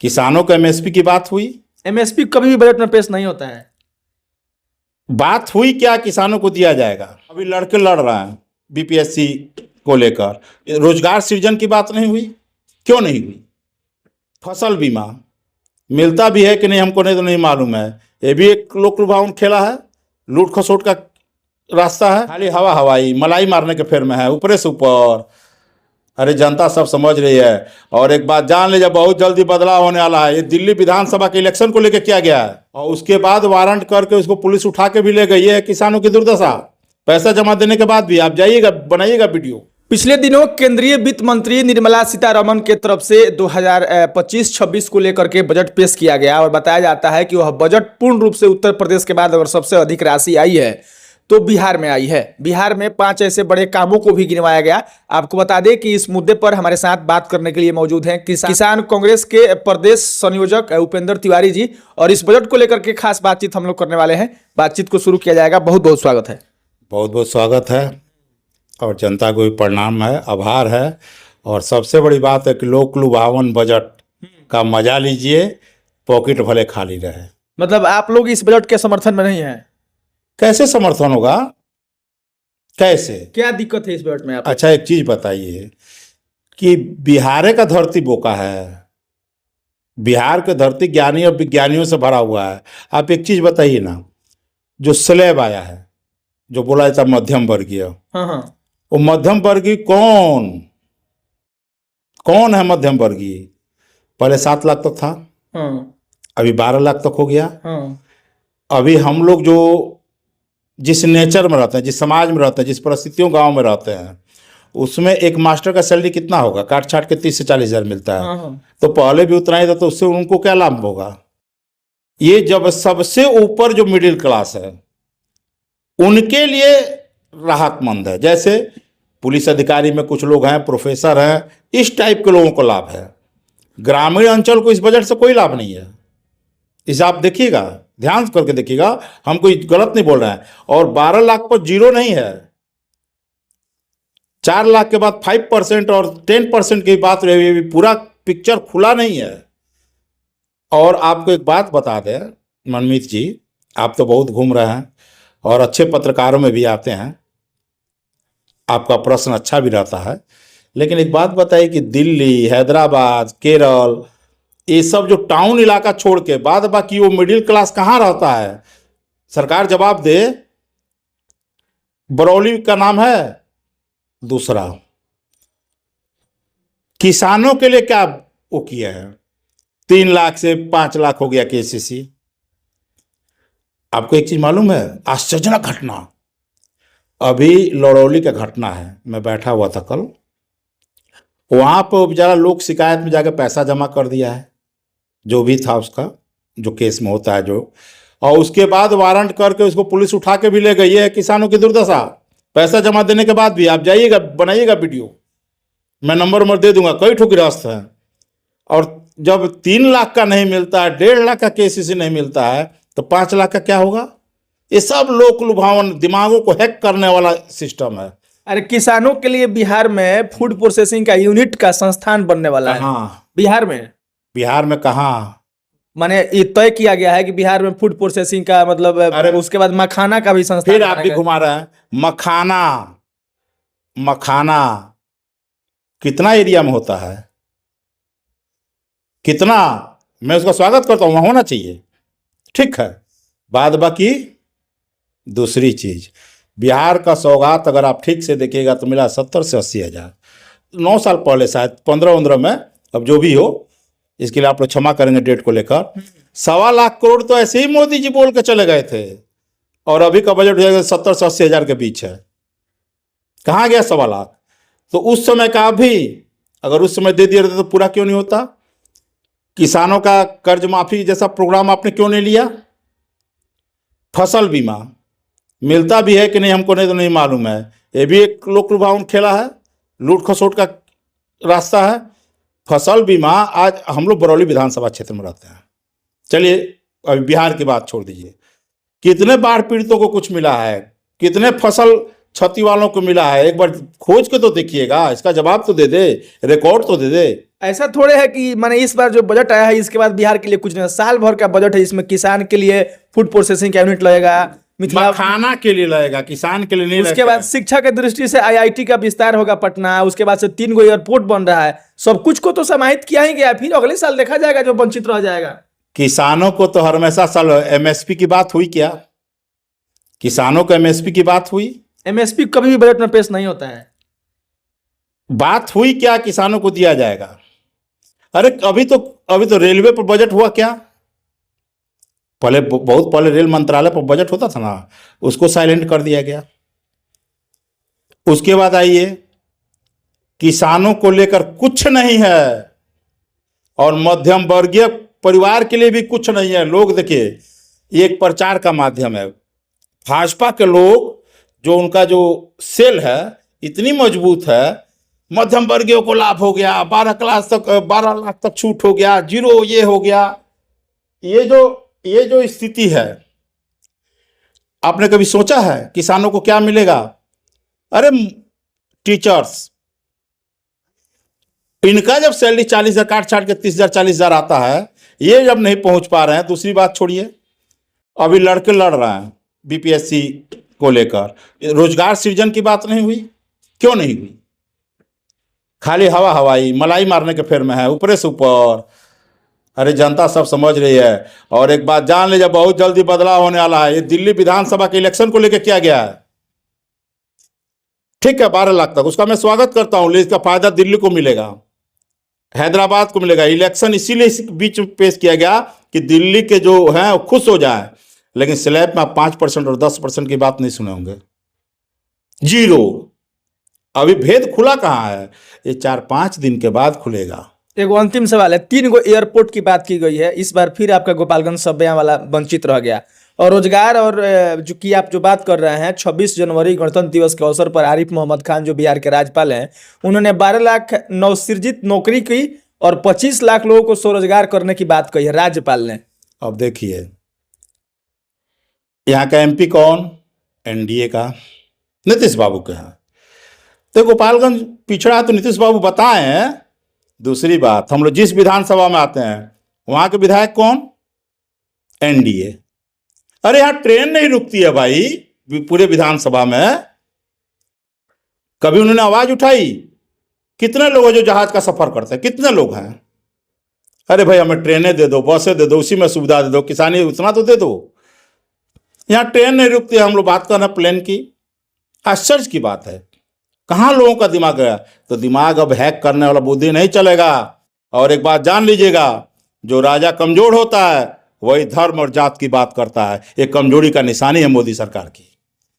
किसानों को एमएसपी की बात हुई? एमएसपी कभी भी बजट में पेश नहीं होता है। बात हुई क्या किसानों को दिया जाएगा? अभी लड़के लड़ रहे हैं बीपीएससी को लेकर, रोजगार सृजन की बात नहीं हुई? क्यों नहीं हुई? फसल बीमा मिलता भी है कि नहीं हमको नहीं तो नहीं मालूम है। ये भी एक लोक लुभावन खेला है, लूट खसोट का रास्ता है। खाली हवा हवाई मलाई मारने के फेर में है, ऊपरे से ऊपर। अरे जनता सब समझ रही है। और एक बात जान लीजिए, बहुत जल्दी बदलाव होने वाला है। ये दिल्ली विधानसभा के इलेक्शन को लेकर किया गया है और उसके बाद वारंट करके उसको पुलिस उठा के भी ले गई। ये है किसानों की दुर्दशा। पैसा जमा देने के बाद भी आप जाइएगा, बनाइएगा वीडियो। पिछले दिनों केंद्रीय वित्त मंत्री निर्मला सीतारमण के तरफ से 2025-26 को लेकर के बजट पेश किया गया और बताया जाता है कि वह बजट पूर्ण रूप से उत्तर प्रदेश के बाद अगर सबसे अधिक राशि आई है तो बिहार में आई है। बिहार में 5 ऐसे बड़े कामों को भी गिनवाया गया। आपको बता दें कि इस मुद्दे पर हमारे साथ बात करने के लिए मौजूद हैं किसान कांग्रेस के प्रदेश संयोजक उपेंद्र तिवारी जी, और इस बजट को लेकर के खास बातचीत हम लोग करने वाले हैं। बातचीत को शुरू किया जाएगा। बहुत बहुत स्वागत है। बहुत बहुत स्वागत है और जनता को भी प्रणाम है, आभार है। और सबसे बड़ी बात है कि लोक लुभावन बजट का मजा लीजिए, पॉकेट भले खाली रहे। मतलब आप लोग इस बजट के समर्थन में नहीं हैं? कैसे समर्थन होगा? कैसे? क्या दिक्कत है इस बजट में? आप अच्छा एक चीज बताइए कि बिहार का धरती बोका है, बिहार की धरती ज्ञानी और विज्ञानियों से भरा हुआ है। आप एक चीज बताइए ना, जो स्लैब आया है, जो बोला जाता मध्यम वर्गीय, हाँ, वो मध्यम वर्गीय कौन है मध्यम वर्गीय? पहले 7 लाख तक था, हाँ, अभी 12 लाख तक हो गया। हाँ, अभी हम लोग जो जिस नेचर में रहते हैं, जिस समाज में रहते हैं, जिस परिस्थितियों गांव में रहते हैं, उसमें एक मास्टर का सैलरी कितना होगा? काट छाट के 30 से 40 हज़ार मिलता है। हाँ। तो पहले भी उतना ही था, तो उससे उनको क्या लाभ होगा? ये जब सबसे ऊपर जो मिडिल क्लास है उनके लिए राहतमंद है। जैसे पुलिस अधिकारी में कुछ लोग हैं, प्रोफेसर हैं, इस टाइप के लोगों को लाभ है। ग्रामीण अंचल को इस बजट से कोई लाभ नहीं है। इसे आप देखिएगा, ध्यान करके देखिएगा, हम कोई गलत नहीं बोल रहे हैं। और 12 लाख पर जीरो नहीं है, 4 लाख के बाद 5% और 10% की बात रही, पूरा पिक्चर खुला नहीं है। और आपको एक बात बता दें मनमीत जी, आप तो बहुत घूम रहे हैं और अच्छे पत्रकारों में भी आते हैं, आपका प्रश्न अच्छा भी रहता है। लेकिन एक बात बताइए कि दिल्ली, हैदराबाद, केरल, ये सब जो टाउन इलाका छोड़ के बाद बाकी वो मिडिल क्लास कहाँ रहता है? सरकार जवाब दे। बरौली का नाम है दूसरा। किसानों के लिए क्या वो किया है? 3 लाख से 5 लाख हो गया केसीसी। आपको एक चीज मालूम है, आश्चर्यजनक घटना अभी लड़ौली का घटना है। मैं बैठा हुआ था कल, वहां पर बेचारा लोग शिकायत में जाकर पैसा जमा कर दिया है, जो भी था उसका, जो केस में होता है जो, और उसके बाद वारंट करके उसको पुलिस उठा के भी ले गई। है किसानों की दुर्दशा। पैसा जमा देने के बाद भी आप जाइएगा, बनाइएगा वीडियो, मैं नंबर दे दूंगा। कई ठो गिरस्त है। और जब 3 लाख का नहीं मिलता है, 1.5 लाख का केसीसी नहीं मिलता है, तो 5 लाख का क्या होगा? ये सब लोक लुभावन, दिमागों को हैक करने वाला सिस्टम है। अरे किसानों के लिए बिहार में फूड प्रोसेसिंग का यूनिट का संस्थान बनने वाला है। हाँ, बिहार में कहाँ? माने ये तय किया गया है कि बिहार में फूड प्रोसेसिंग का मतलब, अरे उसके बाद मखाना का भी संस्थान। फिर आप भी घुमा रहे हैं। मखाना कितना एरिया में होता है? कितना? मैं उसका स्वागत करता हूँ, वहाँ होना चाहिए, ठीक है। बाद बाकी दूसरी चीज, बिहार का सौगात अगर आप ठीक से देखिएगा तो मिला 70 से 80 हज़ार। 9 साल पहले, शायद 15-15 में, अब जो भी हो, इसके लिए आप लोग क्षमा करेंगे डेट को लेकर। 1.25 लाख करोड़ तो ऐसे ही मोदी जी बोल के चले गए थे, और अभी का बजट 70 से 80 हज़ार के बीच है। कहाँ गया 1.25 लाख? तो उस समय का भी अगर उस समय दे दिया तो पूरा क्यों नहीं होता? किसानों का कर्ज माफी जैसा प्रोग्राम आपने क्यों नहीं लिया? फसल बीमा मिलता भी है कि नहीं हमको नहीं तो नहीं मालूम है। ये भी एक लोक लुभावन खेला है, लूट खसोट का रास्ता है। फसल बीमा, आज हम लोग बरौली विधानसभा क्षेत्र में रहते हैं। चलिए अभी बिहार की बात छोड़ दीजिए, कितने बाढ़ पीड़ितों को कुछ मिला है, कितने फसल छती वालों को मिला है, एक बार खोज के तो देखिएगा, इसका जवाब तो दे दे, रिकॉर्ड तो दे दे। ऐसा थोड़े है कि माने इस बार जो बजट आया है इसके बाद बिहार के लिए कुछ नहीं, साल भर का बजट है, इसमें किसान के लिए फूड प्रोसेसिंग का यूनिट लगेगा, मिथिला, मखाना के लिए लगेगा, किसान के लिए नहीं उसके लगेगा। बाद शिक्षा के दृष्टि से आईआईटी का विस्तार होगा पटना, उसके बाद से 3 गो एयरपोर्ट बन रहा है, सब कुछ को तो समाहित किया ही गया, फिर अगले साल देखा जाएगा जो वंचित रह जाएगा। किसानों को तो हमेशा साल एमएसपी की बात हुई क्या? किसानों को एमएसपी की बात हुई? एमएसपी कभी भी बजट में पेश नहीं होता है। बात हुई क्या किसानों को दिया जाएगा? अरे अभी तो रेलवे पर बजट हुआ क्या? पहले बहुत पहले रेल मंत्रालय पर बजट होता था ना, उसको साइलेंट कर दिया गया। उसके बाद आइए, किसानों को लेकर कुछ नहीं है और मध्यम वर्गीय परिवार के लिए भी कुछ नहीं है। लोग देखिए, ये एक प्रचार का माध्यम है। भाजपा के लोग जो उनका जो सेल है इतनी मजबूत है, मध्यम वर्गीय को लाभ हो गया, 12 लाख तक छूट हो गया, जीरो ये हो गया। ये जो स्थिति है, आपने कभी सोचा है किसानों को क्या मिलेगा? अरे टीचर्स, इनका जब सैलरी 40,000 काट छाट के 30,000 40,000 आता है, ये जब नहीं पहुंच पा रहे हैं। दूसरी बात छोड़िए, अभी लड़के लड़ रहे हैं बीपीएससी को लेकर, रोजगार सृजन की बात नहीं हुई। क्यों नहीं हुई? खाली हवाई मलाई मारने के फेर में है, ऊपरे से ऊपर। अरे जनता सब समझ रही है। और एक बात जान लीजिए, बहुत जल्दी बदलाव होने वाला है। ये दिल्ली विधानसभा के इलेक्शन को लेकर किया गया है, ठीक है, 12 लाख तक, उसका मैं स्वागत करता हूं, लेकिन इसका फायदा दिल्ली को मिलेगा, हैदराबाद को मिलेगा। इलेक्शन इसीलिए इस बीच पेश किया गया कि दिल्ली के जो हैं वो खुश हो जाए। लेकिन स्लैब में आप 5% और 10% की बात नहीं सुने होंगे, जीरो। अभी भेद खुला कहाँ है? ये 4-5 दिन के बाद खुलेगा। एक अंतिम सवाल है, 3 गो एयरपोर्ट की बात की गई है, इस बार फिर आपका गोपालगंज सब्या वाला वंचित रह गया। और रोजगार और जो कि आप जो बात कर रहे हैं, 26 जनवरी गणतंत्र दिवस के अवसर पर आरिफ मोहम्मद खान जो बिहार के राज्यपाल हैं, उन्होंने 12 लाख नवसृजित नौकरी की और 25 लाख लोगों को स्वरोजगार करने की बात कही है राज्यपाल ने। अब देखिए, यहाँ का एमपी कौन? एनडीए का नीतीश बाबू के हैं। तो गोपालगंज पिछड़ा है तो नीतीश बाबू बताए हैं। दूसरी बात, हम लोग जिस विधानसभा में आते हैं वहां के विधायक कौन? एनडीए। अरे यहाँ ट्रेन नहीं रुकती है भाई पूरे विधानसभा में। कभी उन्होंने आवाज उठाई? कितने लोग हैं जो जहाज का सफर करते हैं? कितने लोग हैं? अरे भाई हमें ट्रेनें दे दो, बसें दे दो, उसी में सुविधा दे दो, किसानी उतना तो दे दो। यहाँ ट्रेन नहीं रुकती है, हम लोग बात कर रहे हैं प्लेन की। आश्चर्य की बात है, कहाँ लोगों का दिमाग गया? तो दिमाग अब हैक करने वाला बुद्धि नहीं चलेगा। और एक बात जान लीजिएगा, जो राजा कमजोर होता है वही धर्म और जात की बात करता है। ये कमजोरी का निशानी है मोदी सरकार की।